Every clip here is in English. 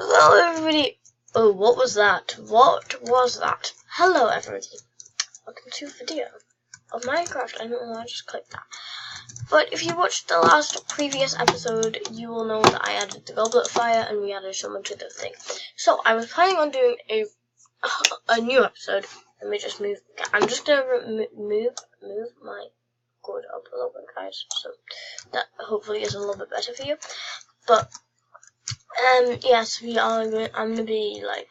Hello everybody. Oh, what was that? What was that? Hello everybody. Welcome to a video of Minecraft. I don't know, I just clicked that. But if you watched the previous episode, you will know that I added the goblet of fire and we added someone to the thing. So I was planning on doing a new episode. Let me just move. I'm just gonna move my cord up a little bit, guys. So that hopefully is a little bit better for you. But yes, I'm gonna be like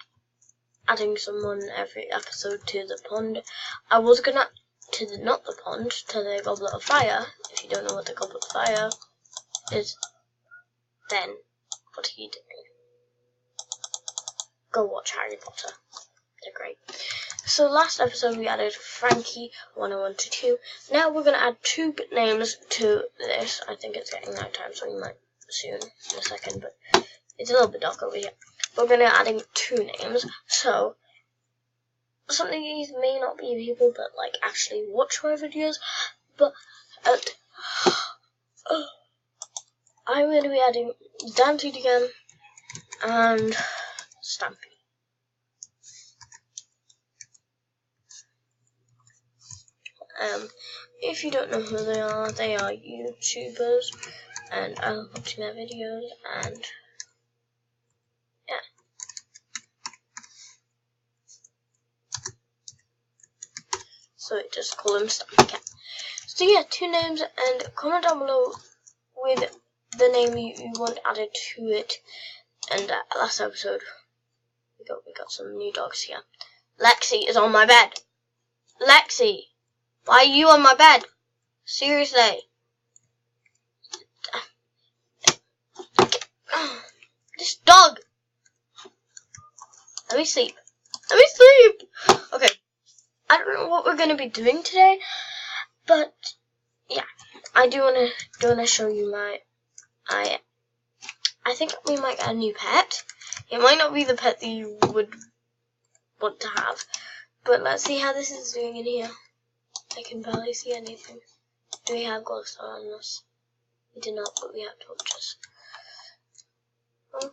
adding someone every episode to the pond. I was gonna to the goblet of fire. If you don't know what the goblet of fire is, then what are you doing? Go watch Harry Potter. They're great. So last episode we added Frankie 10122. Now we're gonna add two names to this. I think it's getting night time, so we might soon in a second, but it's a little bit dark over here. We're going to be adding two names. So, some of these may not be people that like actually watch my videos, but I'm going to be adding Dante again and Stampy. If you don't know who they are YouTubers, and I love watching their videos, and yeah. So just call him Stampy Cat. So yeah, two names, and comment down below with the name you want added to it. And last episode, we got some new dogs here. Lexi is on my bed. Lexi, why are you on my bed? Seriously. This dog. Let me sleep. Okay. I don't know what we're gonna be doing today, but yeah, I do wanna show you I think we might get a new pet. It might not be the pet that you would want to have, but let's see how this is doing in here. I can barely see anything. Do we have gloves on us? We do not, but we have torches. Oh.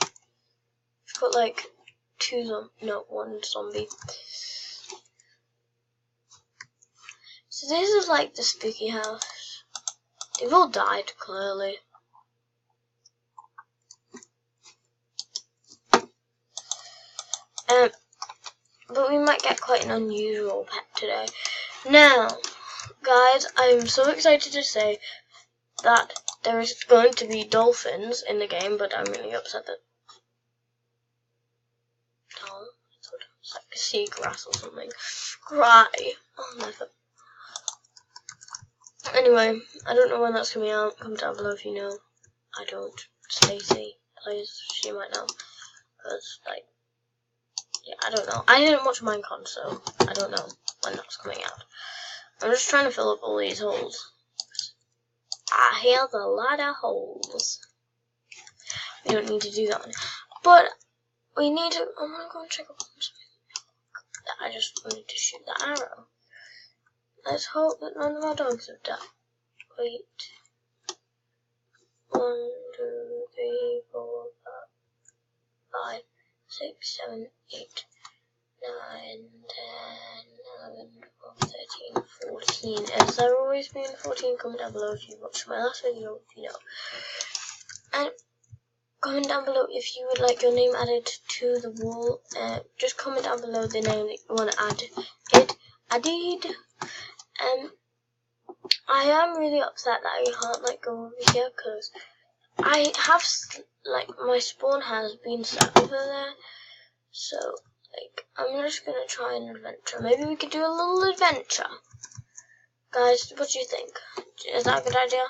We've got like one zombie. So this is like the spooky house. They've all died, clearly. But we might get quite an unusual pet today. Now, guys, I'm so excited to say that there is going to be dolphins in the game, but I'm really upset that it's like seagrass or something. Cry. Oh, never. Anyway, I don't know when that's coming out. Comment down below if you know. I don't. Stacey plays. She might know. Because, like, yeah, I don't know. I didn't watch Minecon, so I don't know when that's coming out. I'm just trying to fill up all these holes. I have a lot of holes. We don't need to do that one. But we need to. I'm gonna go and check up on something. I just wanted to shoot the arrow. Let's hope that none of our dogs have died. Wait. 1, 2, 3, 4, 5, 6, 7, 8, 9, 10, 11, 12, 13, 14. Has there always been 14? Comment down below if you watched my last video, if you know. And comment down below if you would like your name added to the wall. Just comment down below the name that you want to added. I am really upset that I can't like go over here because I have like my spawn has been set over there. So like I'm just gonna try an adventure. Maybe we could do a little adventure. Guys, what do you think? Is that a good idea?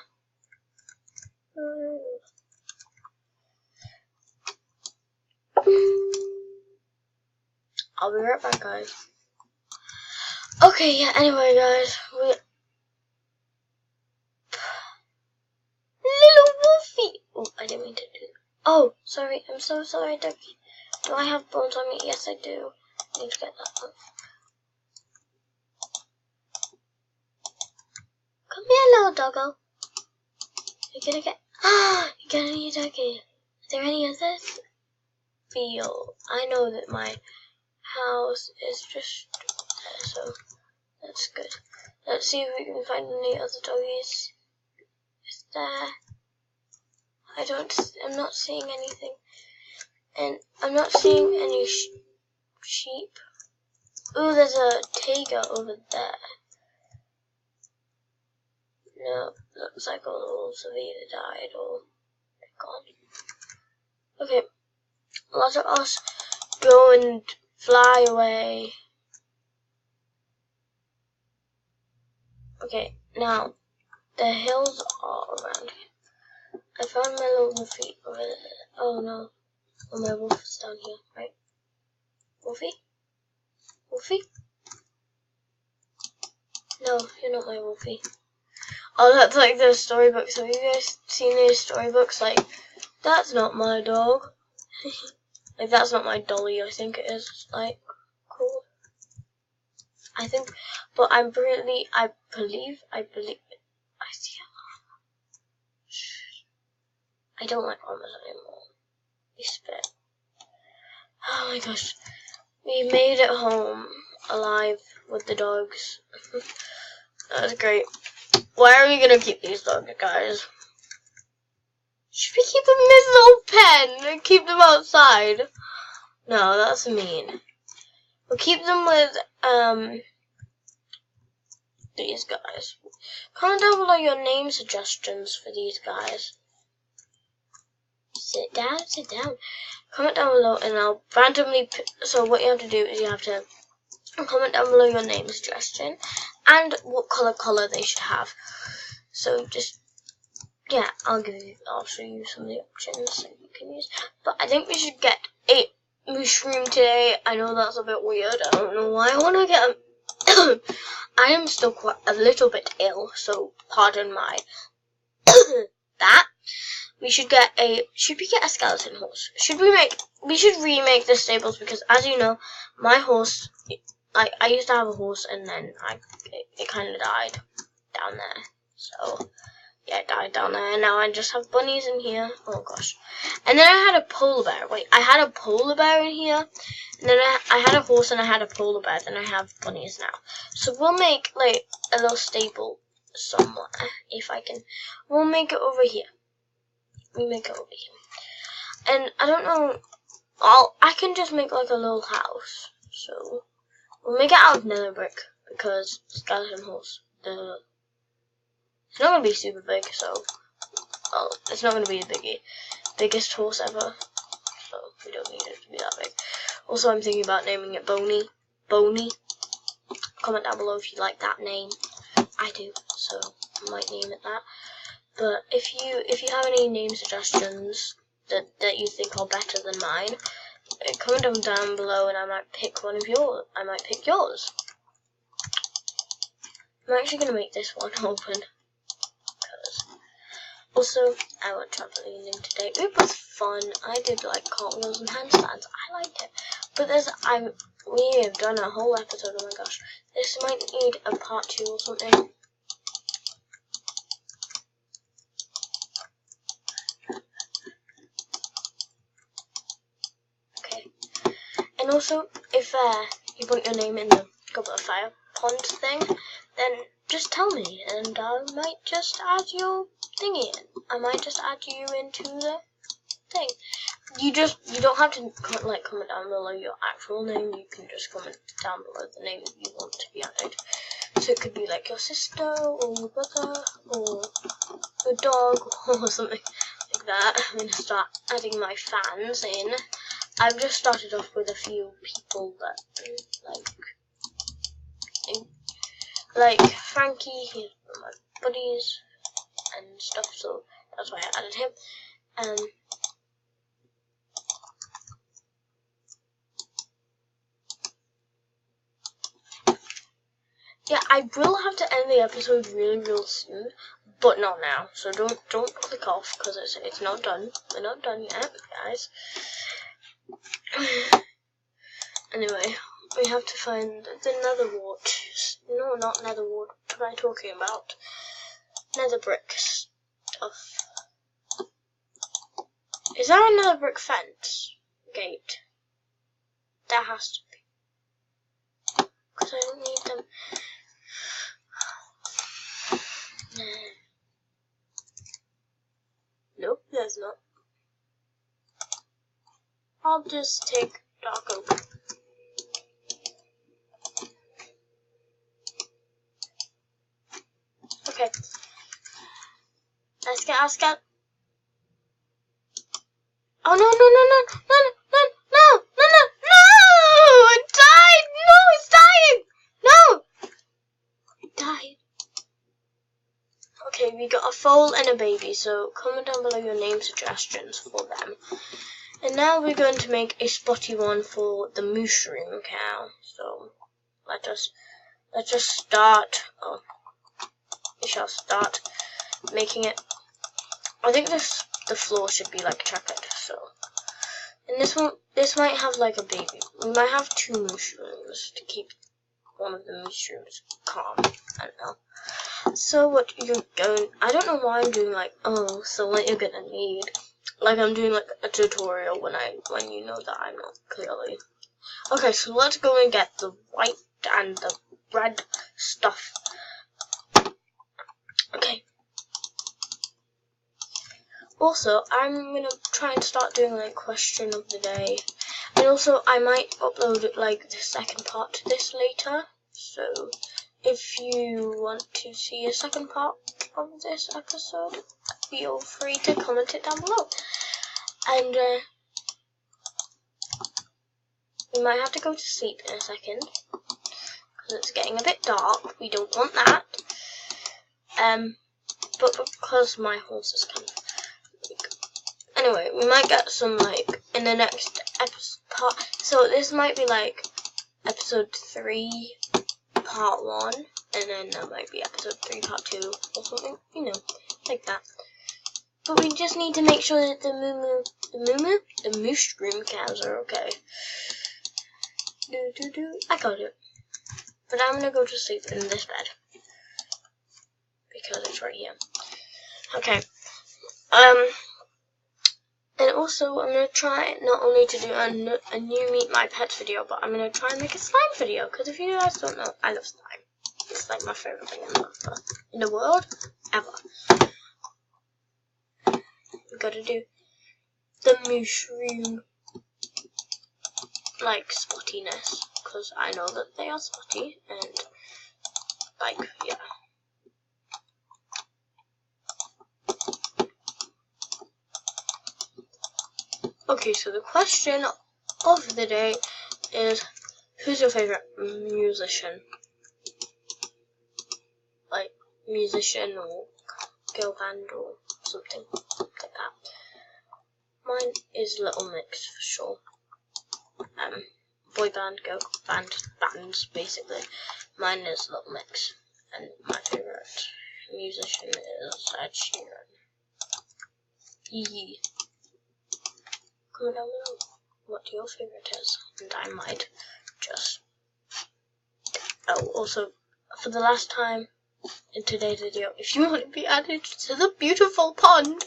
I'll be right back, guys. Okay, yeah, anyway, guys, Little Wolfie! Oh, I didn't mean to do that. Oh, sorry, I'm so sorry, Ducky. Do I have bones on me? Yes, I do. I need to get that up. Come here, little doggo. You're gonna get... you're gonna need Ducky. there any others? Feel. I know that my house is just there, so that's good. Let's see if we can find any other doggies. Is there? I'm not seeing anything. And I'm not seeing any sheep. Ooh, there's a tiger over there. No, looks like all the wolves have either died or they're gone. Okay, let us go and fly away. Okay, now the hills are around here. I found my little wolfie over there. Oh no, oh, my wolf is down here, right? Wolfie? Wolfie? No, you're not my wolfie. Oh, that's like those storybooks. Have you guys seen those storybooks? Like, that's not my dog. Like, that's not my dolly, I think it is. Like, cool. I think, but I believe, I see a llama. I don't like llamas anymore. They spit. Oh my gosh. We made it home alive with the dogs. That was great. Where are we gonna keep these dogs, guys? Should we keep them in this little pen and keep them outside? No, that's mean. We'll keep them with, these guys. Comment down below your name suggestions for these guys. Sit down, sit down. Comment down below and I'll randomly so what you have to do is you have to comment down below your name suggestion and what color they should have. So just, yeah, I'll show you some of the options that you can use. But I think we should get a mushroom today. I know that's a bit weird. I don't know why I want to get a I am still quite a little bit ill, so pardon my that. Should we get a skeleton horse? We should remake the stables because, as you know, my horse, I used to have a horse and then it kind of died down there. So, yeah, it died down there and now I just have bunnies in here. Oh gosh. And then I had a polar bear. Wait, I had a polar bear in here. And then I had a horse and I had a polar bear. Then I have bunnies now. So we'll make, like, a little stable somewhere. If I can. We'll make it over here. We make it over here. And I don't know. I can just make, like, a little house. So we'll make it out of nether brick. Because skeleton horse. It's not going to be super big, so. Well, it's not going to be the biggest horse ever. So we don't need it to be that big. Also, I'm thinking about naming it Boney. Boney. Comment down below if you like that name. I do, so I might name it that. But if you have any name suggestions that you think are better than mine, comment them down below and I might pick one of yours. I might pick yours. I'm actually gonna make this one open. Also, I went trampolining today. It was fun. I did like cartwheels and handstands. I liked it. But we have done a whole episode. Oh my gosh, this might need a part 2 or something. Okay. And also, if you put your name in the Goblet of Fire pond thing, then just tell me, and I might just add your thingy in. I might just add you into the thing. You don't have to comment down below your actual name. You can just comment down below the name that you want to be added. So it could be like your sister or your brother or your dog or something like that. I'm gonna start adding my fans in. I've just started off with a few people that like Frankie. He's one of my buddies and stuff. So that's why I added him. Yeah, I will have to end the episode real soon, but not now. So don't click off because it's not done. We're not done yet, guys. Anyway, we have to find the nether wart. No, not nether wart. What am I talking about? Nether brick stuff. Is there another brick fence gate? There has to be. Because I don't need them. Nope, there's not. I'll just take dark oak. Okay. Let's get. Oh no! It died! No, it's dying! No! It died. Okay, we got a foal and a baby, so comment down below your name suggestions for them. And now we're going to make a spotty one for the mushroom cow. So let us start. Oh, we shall start making it. I think the floor should be like checkered. So, and this might have like a baby. We might have 2 mushrooms to keep one of the mushrooms calm. I don't know. So what you're going? I don't know why I'm doing like so what you're gonna need. Like I'm doing like a tutorial when you know that I'm not clearly. Okay, so let's go and get the white and the red stuff. Okay. Also, I'm gonna try and start doing like question of the day, and also I might upload like the second part to this later. So if you want to see a second part of this episode, feel free to comment it down below. And we might have to go to sleep in a second because it's getting a bit dark. We don't want that. But because my horse is kind of anyway, we might get some like in the next episode part. So this might be like episode 3 part 1, and then that might be episode 3 part 2 or something, you know, like that. But we just need to make sure that the mushroom cows are okay. I got it. But I'm gonna go to sleep in this bed because it's right here. Okay. And also I'm gonna try not only to do a new Meet My Pets video, but I'm gonna try and make a slime video. Because if you guys don't know, I love slime. It's like my favorite thing in the world ever. We gotta do the mushroom like spottiness, because I know that they are spotty, and like yeah. Okay, so the question of the day is, who's your favorite musician? Like musician or girl band or something like that. Mine is Little Mix for sure. Boy band, girl band, bands basically. Mine is Little Mix, and my favorite musician is Ed Sheeran. Yee. Comment down below what your favorite is, and I might just. Oh, also for the last time in today's video, if you want to be added to the beautiful pond.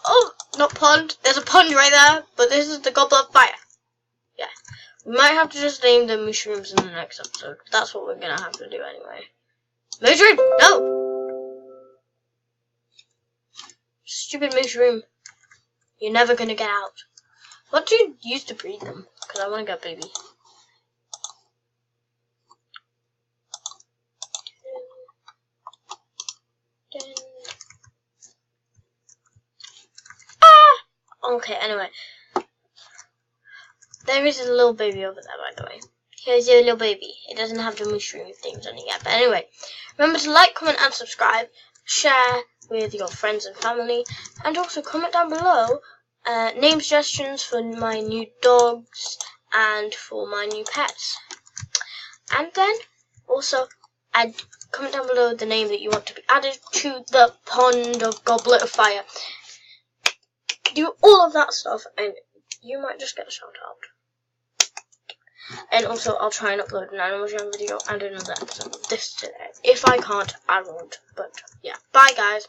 Oh, not pond. There's a pond right there, but this is the Goblet of Fire. Yeah. We might have to just name the mushrooms in the next episode. That's what we're gonna have to do anyway. Mushroom! No! Stupid mushroom. You're never gonna get out. What do you use to breed them? Because I want to get a baby. Okay, anyway. There is a little baby over there, by the way. Here's your little baby. It doesn't have the mushroom things on it yet. But anyway, remember to like, comment, and subscribe. Share with your friends and family. And also comment down below name suggestions for my new dogs and for my new pets. And then also comment down below the name that you want to be added to the pond of Goblet of Fire. Do all of that stuff and you might just get a shout out. And also I'll try and upload an Animal Jam video and another episode of this today. If I can't, I won't. But yeah, bye guys.